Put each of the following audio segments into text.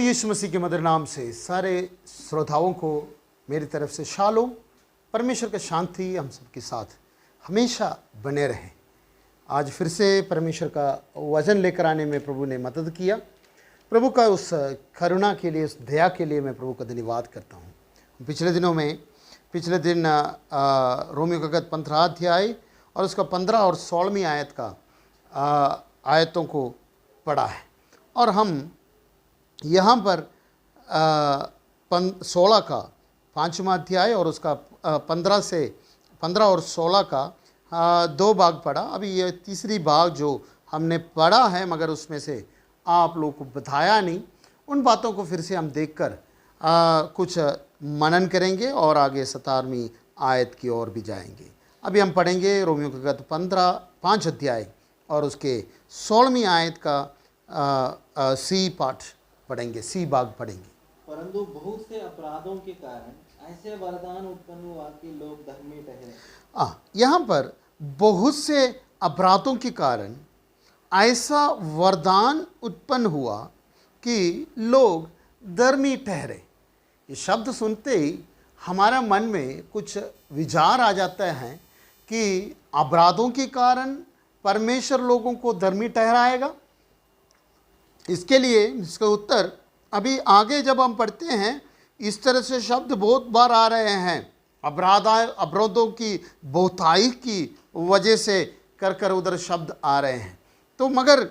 यीशु मसीह के मधुर नाम से सारे श्रोताओं को मेरी तरफ से शालोम। परमेश्वर का शांति हम सबके साथ हमेशा बने रहे। आज फिर से परमेश्वर का वचन लेकर आने में प्रभु ने मदद किया। प्रभु का उस करुणा के लिए, उस दया के लिए मैं प्रभु का धन्यवाद करता हूँ। पिछले दिन रोमियो का गीत 15 अध्याय और उसका 15 और 16वीं आयत का आयतों को पढ़ा है, और हम यहाँ पर 16 का 5वां अध्याय और उसका 15 और 16 का 2 भाग पढ़ा। अभी ये तीसरी भाग जो हमने पढ़ा है, मगर उसमें से आप लोग को बताया नहीं। उन बातों को फिर से हम देखकर कुछ मनन करेंगे और आगे 17वीं आयत की ओर भी जाएंगे। अभी हम पढ़ेंगे रोमियो का गीत 5 अध्याय और उसके 16वीं आयत का सी पाठ पढ़ेंगे, सी भाग पढ़ेंगे। परंतु बहुत से अपराधों के कारण ऐसे वरदान उत्पन्न हुआ कि लोग धर्मी ठहरे। यहाँ पर बहुत से अपराधों के कारण ऐसा वरदान उत्पन्न हुआ कि लोग धर्मी ठहरे। ये शब्द सुनते ही हमारा मन में कुछ विचार आ जाता है कि अपराधों के कारण परमेश्वर लोगों को धर्मी ठहराएगा। इसके लिए इसका उत्तर अभी आगे जब हम पढ़ते हैं, इस तरह से शब्द बहुत बार आ रहे हैं। अपराधों की बहुताई की वजह से कर उधर शब्द आ रहे हैं। तो मगर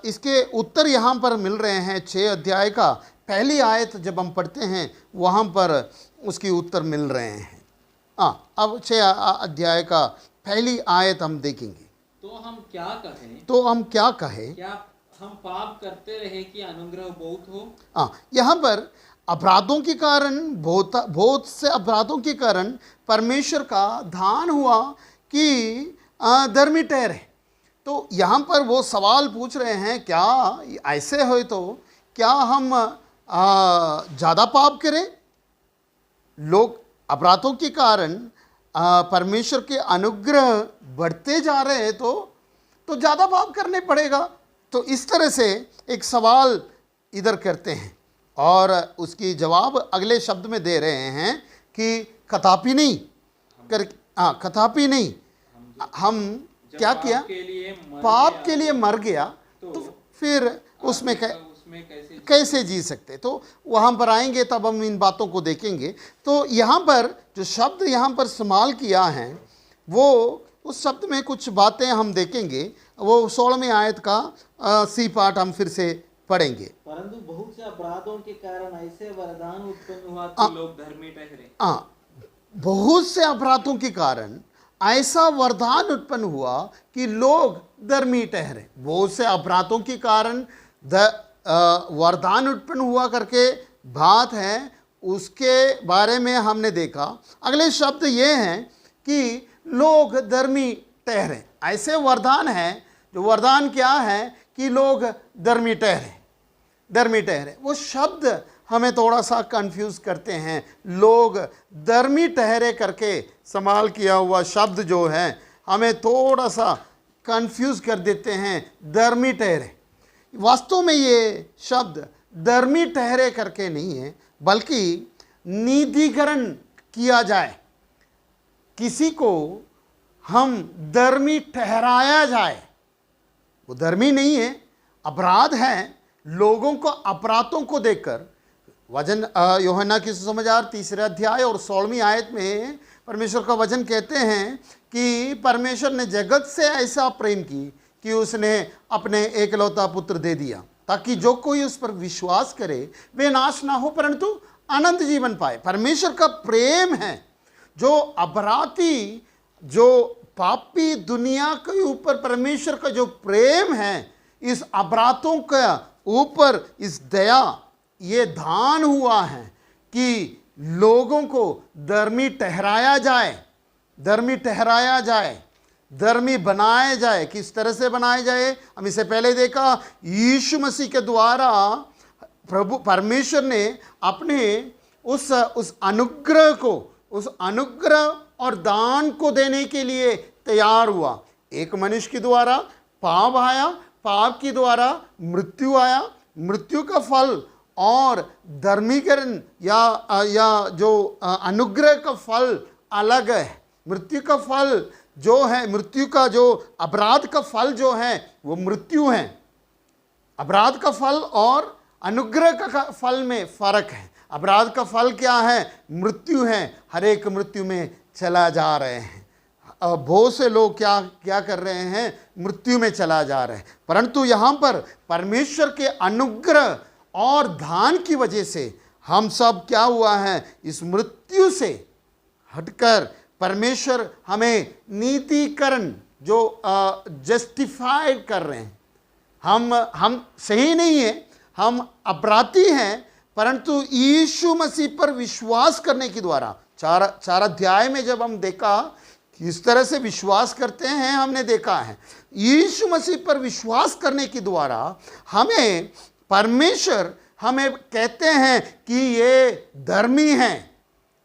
इसके उत्तर यहाँ पर मिल रहे हैं। 6 अध्याय का पहली आयत जब हम पढ़ते हैं वहाँ पर उसके उत्तर मिल रहे हैं। अब 6 अध्याय का पहली आयत हम देखेंगे। तो हम क्या कहें? क्या हम पाप करते रहे कि अनुग्रह बहुत हो? यहाँ पर अपराधों के कारण, बहुत से अपराधों के कारण परमेश्वर का दान हुआ कि धर्मी ठहरे। तो यहाँ पर वो सवाल पूछ रहे हैं, क्या ऐसे हो तो क्या हम ज़्यादा पाप करें? लोग अपराधों के कारण परमेश्वर के अनुग्रह बढ़ते जा रहे हैं तो ज़्यादा पाप करने पड़ेगा। तो इस तरह से एक सवाल इधर करते हैं और उसकी जवाब अगले शब्द में दे रहे हैं कि कदापि नहीं कदापि नहीं। हम क्या किया? पाप के लिए मर गया तो फिर उसमें कैसे जी सकते? तो वहाँ पर आएंगे तब हम इन बातों को देखेंगे। तो यहाँ पर जो शब्द यहाँ पर इस्तेमाल किया है, वो उस शब्द में कुछ बातें हम देखेंगे। वो 16वीं आयत का सी पाठ हम फिर से पढ़ेंगे। परंतु बहुत से अपराधों के कारण ऐसे वरदान उत्पन्न हुआ कि लोग धर्मी ठहरे। बहुत से अपराधों के कारण ऐसा वरदान उत्पन्न हुआ कि लोग धर्मी ठहरे। बहुत से अपराधों के कारण वरदान उत्पन्न हुआ करके बात है, उसके बारे में हमने देखा। अगले शब्द ये हैं कि लोग धर्मी ठहरे। ऐसे वरदान है, जो वरदान क्या है कि लोग धर्मी ठहरे। वो शब्द हमें थोड़ा सा कंफ्यूज करते हैं। लोग धर्मी ठहरे करके इस्तेमाल किया हुआ शब्द जो है हमें थोड़ा सा कंफ्यूज कर देते हैं। धर्मी ठहरे, वास्तव में ये शब्द धर्मी ठहरे करके नहीं है, बल्कि नीतिकरण किया जाए, किसी को हम धर्मी ठहराया जाए। वो धर्मी नहीं है, अपराध है। लोगों को अपराधों को देखकर वचन यूहन्ना की सुसमाचार 3 अध्याय और 16वीं आयत में परमेश्वर का वचन कहते हैं कि परमेश्वर ने जगत से ऐसा प्रेम की कि उसने अपने एकलौता पुत्र दे दिया, ताकि जो कोई उस पर विश्वास करे वे नाश ना हो परंतु अनंत जीवन पाए। परमेश्वर का प्रेम है, जो अपराधी, जो पापी दुनिया के ऊपर परमेश्वर का जो प्रेम है, इस अपराधों का ऊपर इस दया, ये दान हुआ है कि लोगों को धर्मी ठहराया जाए, धर्मी बनाया जाए। किस तरह से बनाया जाए? हम इससे पहले देखा, यीशु मसीह के द्वारा प्रभु परमेश्वर ने अपने उस अनुग्रह और दान को देने के लिए तैयार हुआ। एक मनुष्य के द्वारा पाप आया, पाप के द्वारा मृत्यु आया, मृत्यु का फल और धर्मीकरण या जो अनुग्रह का फल अलग है। मृत्यु का फल जो है, मृत्यु का जो अपराध का फल जो है वो मृत्यु है। अपराध का फल और अनुग्रह का फल में फर्क है। अपराध का फल क्या है? मृत्यु है। हर एक मृत्यु में चला जा रहे हैं। बहुत से लोग क्या क्या कर रहे हैं? मृत्यु में चला जा रहे हैं। परंतु यहाँ पर परमेश्वर के अनुग्रह और दान की वजह से हम सब क्या हुआ है? इस मृत्यु से हटकर परमेश्वर हमें नीतिकरण जो जस्टिफाइड कर रहे हैं। हम सही नहीं है, हम अपराधी हैं, परंतु यीशु मसीह पर विश्वास करने के द्वारा चार अध्याय में जब हम देखा किस तरह से विश्वास करते हैं, हमने देखा है यीशु मसीह पर विश्वास करने के द्वारा हमें परमेश्वर हमें कहते हैं कि ये धर्मी हैं,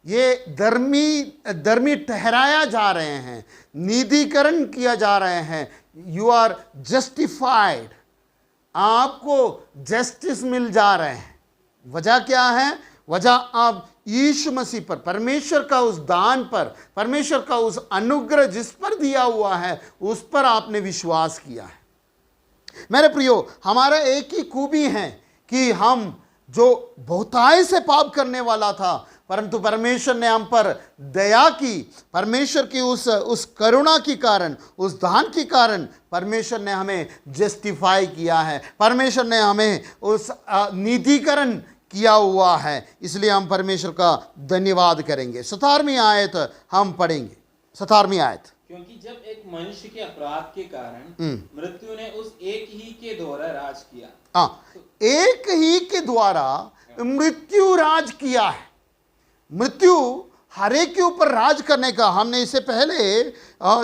ये धर्मी ठहराया जा रहे हैं, नीतिकरण किया जा रहे हैं। यू आर जस्टिफाइड, आपको जस्टिस मिल जा रहे हैं। वजह क्या है? वजह आप यीशु मसीह पर, परमेश्वर का उस दान पर, परमेश्वर का उस अनुग्रह जिस पर दिया हुआ है उस पर आपने विश्वास किया है। मेरे प्रियो, हमारा एक ही खूबी है कि हम जो बहुतायत से पाप करने वाला था, परंतु परमेश्वर ने हम पर दया की। परमेश्वर की उस करुणा के कारण, उस दान के कारण परमेश्वर ने हमें जस्टिफाई किया है। परमेश्वर ने हमें उस नीतिकरण किया हुआ है। इसलिए हम परमेश्वर का धन्यवाद करेंगे। 17वीं आयत हम पढ़ेंगे। 17वीं आयत। क्योंकि जब एक मनुष्य के अपराध के कारण मृत्यु ने उस एक ही के द्वारा राज किया। हाँ, एक ही के द्वारा मृत्यु राज किया है। मृत्यु हर एक के ऊपर राज करने का, हमने इससे पहले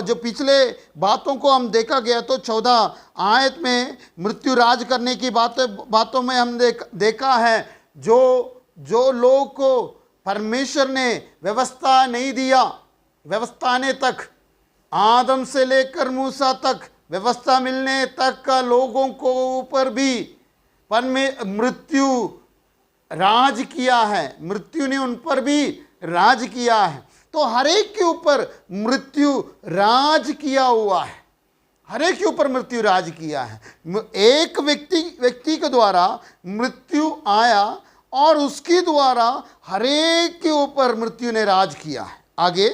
जो पिछले बातों को हम देखा गया तो 14 आयत में मृत्यु राज करने की बातों में हम देखा है जो लोग को परमेश्वर ने व्यवस्था नहीं दिया, व्यवस्था ने तक आदम से लेकर मूसा तक व्यवस्था मिलने तक का लोगों को ऊपर भी मृत्यु राज किया है। मृत्यु ने उन पर भी राज किया है। तो हर एक के ऊपर मृत्यु राज किया हुआ है। हर एक के ऊपर मृत्यु राज किया है। एक व्यक्ति के द्वारा मृत्यु आया और उसके द्वारा हर एक के ऊपर मृत्यु ने राज किया है। आगे,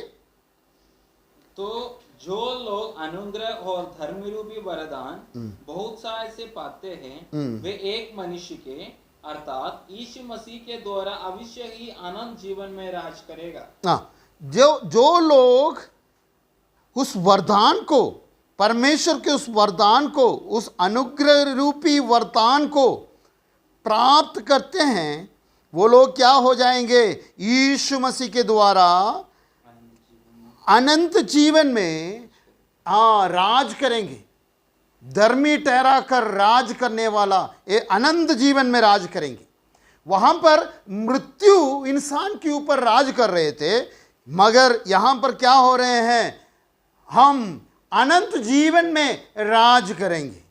तो जो लोग अनुग्रह और धर्म रूपी वरदान बहुत सा ऐसे पाते हैं, वे एक मनुष्य के अर्थात यीशु मसीह के द्वारा अवश्य ही अनंत जीवन में राज करेगा। जो लोग उस वरदान को, परमेश्वर के उस वरदान को, उस अनुग्रह रूपी वरदान को प्राप्त करते हैं, वो लोग क्या हो जाएंगे? यीशु मसीह के द्वारा अनंत जीवन में राज करेंगे। धर्मी ठहरा कर राज करने वाला ये अनंत जीवन में राज करेंगे। वहां पर मृत्यु इंसान के ऊपर राज कर रहे थे, मगर यहां पर क्या हो रहे हैं? हम अनंत जीवन में राज करेंगे।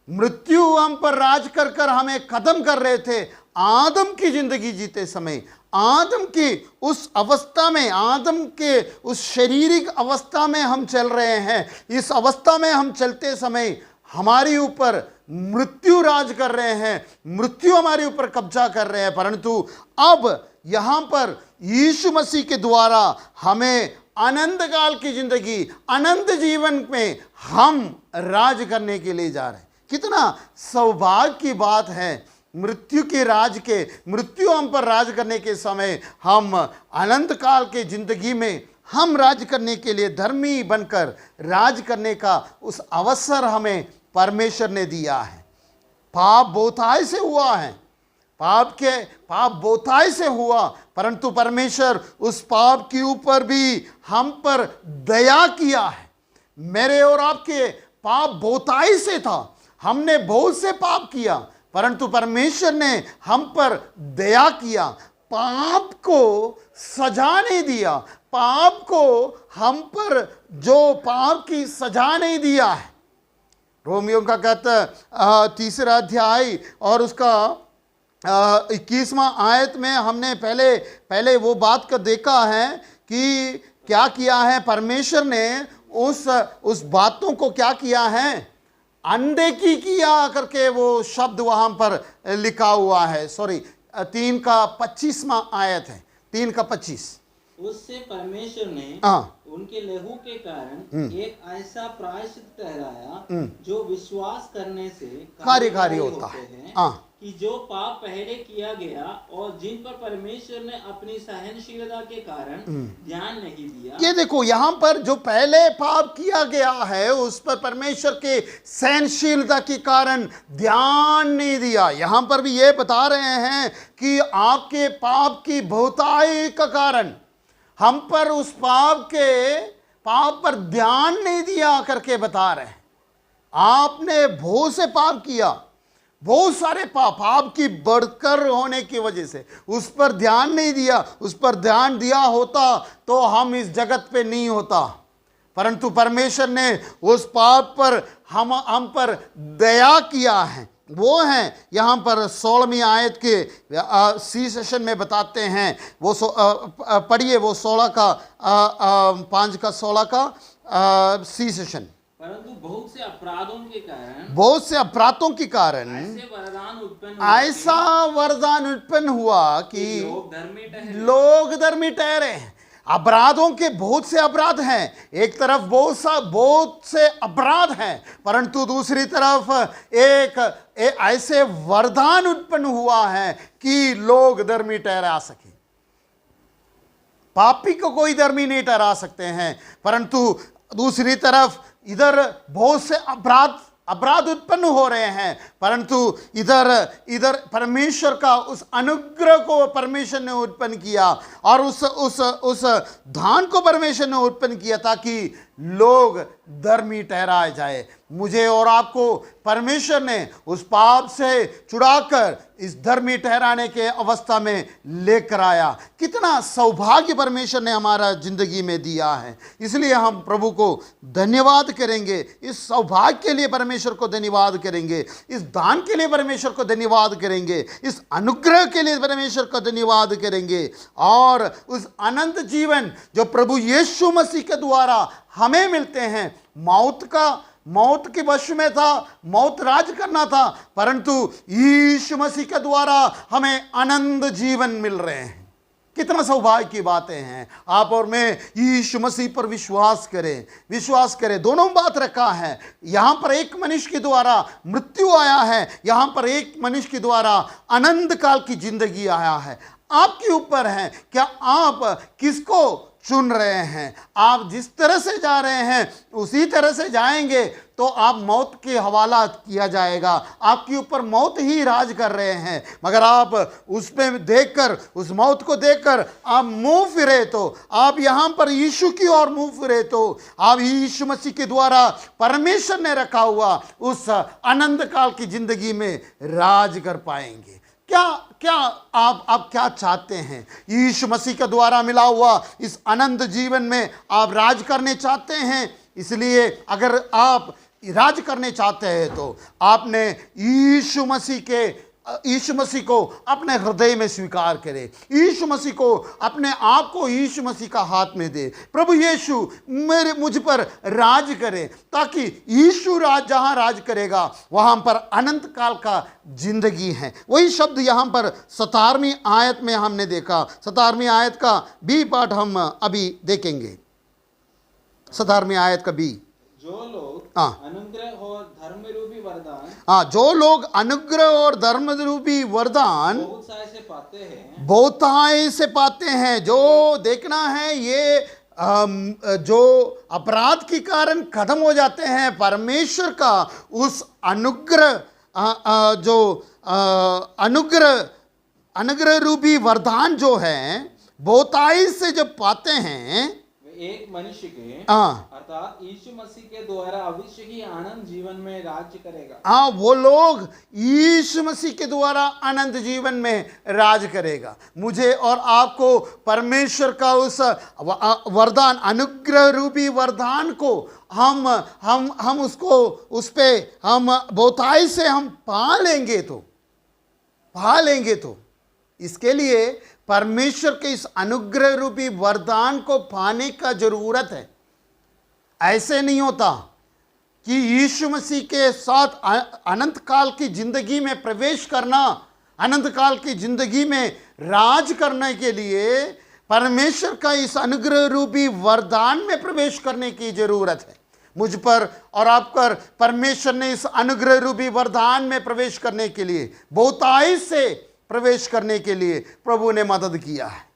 मृत्यु हम पर राज कर कर हमें खत्म कर रहे थे। आदम की जिंदगी जीते समय, आदम की उस अवस्था में, आदम के उस शारीरिक अवस्था में हम चल रहे हैं। इस अवस्था में हम चलते समय हमारे ऊपर मृत्यु राज कर रहे हैं, मृत्यु हमारे ऊपर कब्जा कर रहे हैं। परंतु अब यहाँ पर यीशु मसीह के द्वारा हमें अनंत काल की जिंदगी, अनंत जीवन में हम राज करने के लिए जा रहे हैं। कितना सौभाग्य की बात है! मृत्यु के राज के, मृत्यु हम पर राज करने के समय हम अनंत काल के जिंदगी में हम राज करने के लिए, धर्मी बनकर राज करने का उस अवसर हमें परमेश्वर ने दिया है। पाप बहुतायत से हुआ है, पाप बहुतायत से हुआ, परंतु परमेश्वर उस पाप के ऊपर भी हम पर दया किया है। मेरे और आपके पाप बहुतायत से था, हमने बहुत से पाप किया, परंतु परमेश्वर ने हम पर दया किया, पाप को सजा नहीं दिया, पाप को हम पर जो पाप की सजा नहीं दिया है। रोमियो का कहता 3 अध्याय और उसका 21वां आयत में हमने पहले वो बात का देखा है कि क्या किया है परमेश्वर ने उस बातों को क्या किया है, अनदेखी किया करके वो शब्द वहां पर लिखा हुआ है। सॉरी, 3 का 25वां आयत है, 3 का 25। उससे परमेश्वर ने हाँ, उनके लहू के कारण एक ऐसा प्रायश्चित ठहराया जो विश्वास करने से कार्यकारी होता होते है। हैं, हाँ, कि जो पाप पहले किया गया और जिन पर परमेश्वर ने अपनी सहनशीलता के कारण ध्यान नहीं दिया। ये देखो यहां पर जो पहले पाप किया गया है उस पर परमेश्वर के सहनशीलता के कारण ध्यान नहीं दिया। यहां पर भी ये बता रहे हैं कि आपके पाप की बहुताई का कारण हम पर उस पाप पर ध्यान नहीं दिया करके बता रहे हैं। आपने बहुत से पाप किया, बहुत सारे पाप की बढ़कर होने की वजह से उस पर ध्यान नहीं दिया। उस पर ध्यान दिया होता तो हम इस जगत पे नहीं होता, परंतु परमेश्वर ने उस पाप पर हम पर दया किया है। वो है यहाँ पर 16वीं आयत के सी सेशन में बताते हैं। वो पढ़िए, वो 16 का 5 का 16 का सी सेशन। परंतु बहुत से अपराधों के कारण ऐसा वरदान उत्पन्न हुआ कि लोग धर्मी ठहरे। अपराधों के बहुत से अपराध हैं, एक तरफ बहुत से अपराध हैं, परंतु दूसरी तरफ एक ऐसे वरदान उत्पन्न हुआ है कि लोग धर्मी ठहरा सके। पापी को कोई धर्मी नहीं ठहरा सकते हैं, परंतु दूसरी तरफ इधर बहुत से अपराध उत्पन्न हो रहे हैं, परंतु इधर परमेश्वर का उस अनुग्रह को परमेश्वर ने उत्पन्न किया और उस धान को परमेश्वर ने उत्पन्न किया ताकि लोग धर्मी ठहराए जाए। मुझे और आपको परमेश्वर ने उस पाप से छुड़ाकर इस धर्मी ठहराने के अवस्था में लेकर आया। कितना सौभाग्य परमेश्वर ने हमारा जिंदगी में दिया है, इसलिए हम प्रभु को धन्यवाद करेंगे। इस सौभाग्य के लिए परमेश्वर को धन्यवाद करेंगे, इस दान के लिए परमेश्वर को धन्यवाद करेंगे, इस अनुग्रह के लिए परमेश्वर को धन्यवाद करेंगे। और उस अनंत जीवन जो प्रभु यीशु मसीह के द्वारा हमें मिलते हैं, मौत के वश में था, मौत राज करना था, परंतु यीशु मसीह के द्वारा हमें अनंत जीवन मिल रहे हैं। कितना सौभाग्य की बातें हैं। आप और मैं यीशु मसीह पर विश्वास करें। दोनों बात रखा है। यहां पर एक मनुष्य के द्वारा मृत्यु आया है, यहां पर एक मनुष्य के द्वारा अनंत काल की जिंदगी आया है। आपके ऊपर है, क्या आप किसको चुन रहे हैं? आप जिस तरह से जा रहे हैं उसी तरह से जाएंगे तो आप मौत के हवाला किया जाएगा। आपके ऊपर मौत ही राज कर रहे हैं, मगर आप उसमें देखकर, उस मौत को देखकर आप मुंह फिरे तो, आप यहां पर यीशु की ओर मुंह फिरे तो आप यीशु मसीह के द्वारा परमेश्वर ने रखा हुआ उस अनंत काल की जिंदगी में राज कर पाएंगे। क्या आप क्या चाहते हैं? यीशु मसीह के द्वारा मिला हुआ इस अनंत जीवन में आप राज करने चाहते हैं। इसलिए अगर आप राज करने चाहते हैं तो आपने यीशु मसीह को अपने हृदय में स्वीकार करें। यीशु मसीह को, अपने आप को यीशु मसीह का हाथ में दे। प्रभु यीशु मुझ पर राज करे, ताकि यीशु जहां राज करेगा वहां पर अनंत काल का जिंदगी है। वही शब्द यहां पर 17वीं आयत में हमने देखा। 17वीं आयत का बी पाठ हम अभी देखेंगे। 17वीं आयत का बी। जो लोग अनुग्रह और धर्म रूपी वरदान बहुताई से पाते हैं। जो देखना है, ये जो अपराध के कारण खत्म हो जाते हैं, परमेश्वर का उस अनुग्रह रूपी वरदान जो है बहुताई से जब पाते हैं, एक मनुष्य के अर्थात यीशु मसीह के द्वारा अवश्य ही आनंद जीवन में राज्य करेगा। वो लोग यीशु मसीह के द्वारा अनंत जीवन में राज करेगा। मुझे और आपको परमेश्वर का उस वरदान, अनुग्रह रूपी वरदान को हम उसको उस पे हम बहुताई से हम पा लेंगे तो पा लेंगे तो इसके लिए परमेश्वर के इस अनुग्रह रूपी वरदान को पाने का जरूरत है। ऐसे नहीं होता कि यीशु मसीह के साथ अनंत काल की जिंदगी में प्रवेश करना, अनंत काल की जिंदगी में राज करने के लिए परमेश्वर का इस अनुग्रह रूपी वरदान में प्रवेश करने की जरूरत है। मुझ पर और आप पर परमेश्वर ने इस अनुग्रह रूपी वरदान में प्रवेश करने के लिए, बहुतायत से प्रवेश करने के लिए प्रभु ने मदद किया है।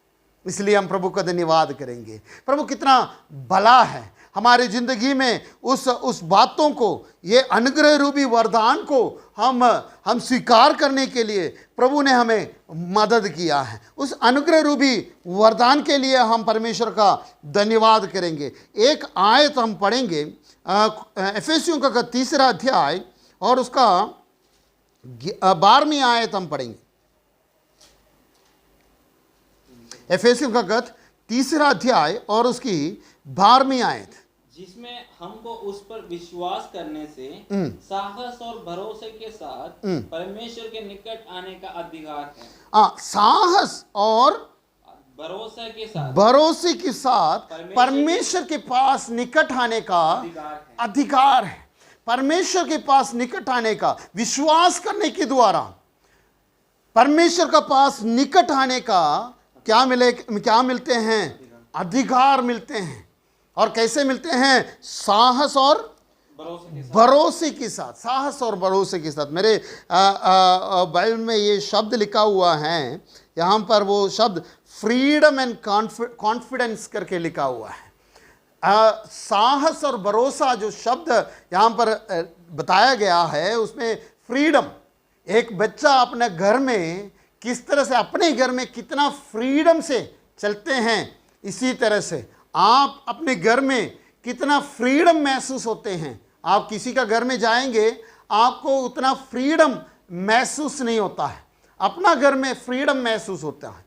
इसलिए हम प्रभु का धन्यवाद करेंगे। प्रभु कितना भला है, हमारी ज़िंदगी में उस बातों को, ये अनुग्रह रूपी वरदान को हम स्वीकार करने के लिए प्रभु ने हमें मदद किया है। उस अनुग्रह रूपी वरदान के लिए हम परमेश्वर का धन्यवाद करेंगे। एक आयत हम पढ़ेंगे, एफेसियों का 3 अध्याय और उसका 12वीं आयत हम पढ़ेंगे। एफेसियों का 3 अध्याय और उसकी 12वीं आयत, जिसमें हमको उस पर विश्वास करने से साहस और भरोसे के साथ परमेश्वर के निकट आने का अधिकार है। साहस और भरोसे के साथ परमेश्वर के पास निकट आने का अधिकार है। परमेश्वर के पास निकट आने का, विश्वास करने के द्वारा परमेश्वर का पास निकट आने का क्या मिलते हैं? अधिकार मिलते हैं। और कैसे मिलते हैं? साहस और भरोसे के साथ। साहस और भरोसे के साथ। मेरे बाइबल में ये शब्द लिखा हुआ है, यहाँ पर वो शब्द फ्रीडम एंड कॉन्फिडेंस करके लिखा हुआ है। साहस और भरोसा जो शब्द यहाँ पर बताया गया है, उसमें फ्रीडम, एक बच्चा अपने घर में किस तरह से अपने घर में कितना फ्रीडम से चलते हैं, इसी तरह से आप अपने घर में कितना फ्रीडम महसूस होते हैं। आप किसी का घर में जाएंगे, आपको उतना फ्रीडम महसूस नहीं होता है, अपना घर में फ्रीडम महसूस होता है।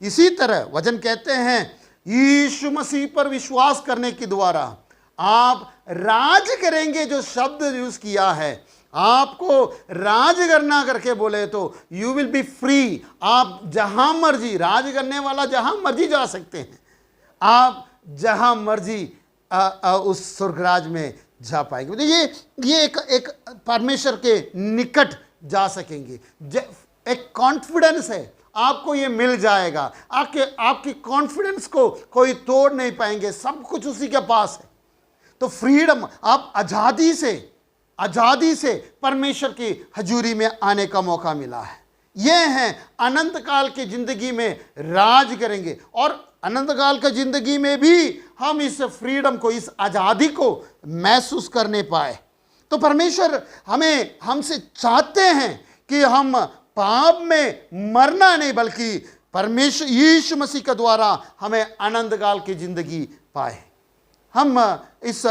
इसी तरह वचन कहते हैं, यीशु मसीह पर विश्वास करने के द्वारा आप राज करेंगे। जो शब्द यूज किया है, आपको राज करना करके बोले तो यू विल बी फ्री। आप जहां मर्जी, राज करने वाला जहां मर्जी जा सकते हैं। आप जहां मर्जी उस स्वर्गराज में जा पाएंगे। तो ये एक परमेश्वर के निकट जा सकेंगे। एक कॉन्फिडेंस है, आपको ये मिल जाएगा। आपकी कॉन्फिडेंस को कोई तोड़ नहीं पाएंगे, सब कुछ उसी के पास है। तो फ्रीडम, आप आज़ादी से परमेश्वर की हजूरी में आने का मौका मिला है। यह है अनंत काल की जिंदगी में राज करेंगे, और अनंत काल की जिंदगी में भी हम इस फ्रीडम को, इस आज़ादी को महसूस करने पाए। तो परमेश्वर हमसे चाहते हैं कि हम पाप में मरना नहीं, बल्कि परमेश्वर यीशु मसीह के द्वारा हमें अनंत काल की जिंदगी पाए। हम इस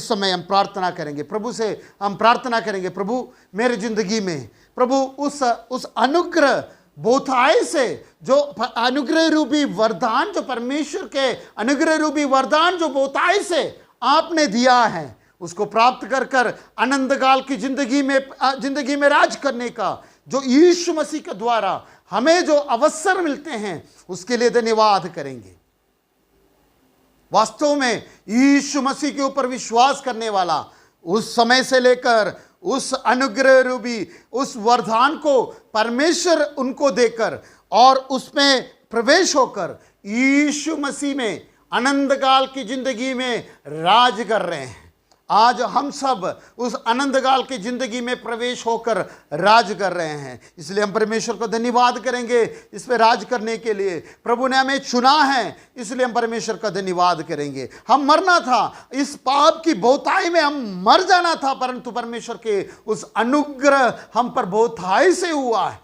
समय हम प्रार्थना करेंगे, प्रभु से हम प्रार्थना करेंगे, प्रभु मेरे जिंदगी में प्रभु उस अनुग्रह बहुतायत से, जो अनुग्रह रूपी वरदान, जो परमेश्वर के अनुग्रह रूपी वरदान जो बहुतायत से आपने दिया है, उसको प्राप्त कर अनंत काल की जिंदगी में राज करने का जो यीशु मसीह के द्वारा हमें जो अवसर मिलते हैं, उसके लिए धन्यवाद करेंगे। वास्तव में यीशु मसीह के ऊपर विश्वास करने वाला उस समय से लेकर उस अनुग्रह रूपी उस वरदान को परमेश्वर उनको देकर और उसमें प्रवेश होकर यीशु मसीह में अनंत काल की जिंदगी में राज कर रहे हैं। आज हम सब उस अनंत काल की जिंदगी में प्रवेश होकर राज कर रहे हैं। इसलिए हम परमेश्वर को धन्यवाद करेंगे इस पे राज करने के लिए। प्रभु ने हमें चुना है, इसलिए हम परमेश्वर का धन्यवाद करेंगे। हम मरना था, इस पाप की बहुताई में हम मर जाना था, परंतु परमेश्वर के उस अनुग्रह हम पर बहुताई से हुआ है,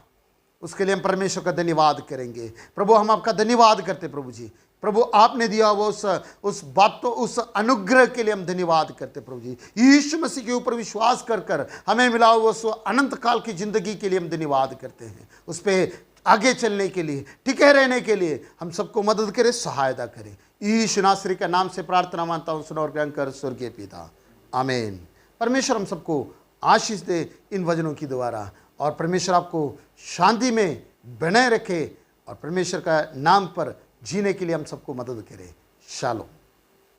उसके लिए हम परमेश्वर का धन्यवाद करेंगे। प्रभु हम आपका धन्यवाद करते प्रभु जी। प्रभु आपने दिया वो उस अनुग्रह के लिए हम धन्यवाद करते प्रभु जी। यीशु मसीह के ऊपर विश्वास कर हमें मिला वो अनंत काल की जिंदगी के लिए हम धन्यवाद करते हैं। उस पर आगे चलने के लिए, टिके रहने के लिए हम सबको मदद करे, सहायता करे। यीशु नासरी का नाम से प्रार्थना मानता हूँ, सुनो और ग्रहण कर स्वर्गीय पिता, आमीन। परमेश्वर हम सबको आशीष दे इन वचनों की द्वारा, और परमेश्वर आपको शांति में बनाए रखे और परमेश्वर का नाम पर जीने के लिए हम सबको मदद करे। शालोम।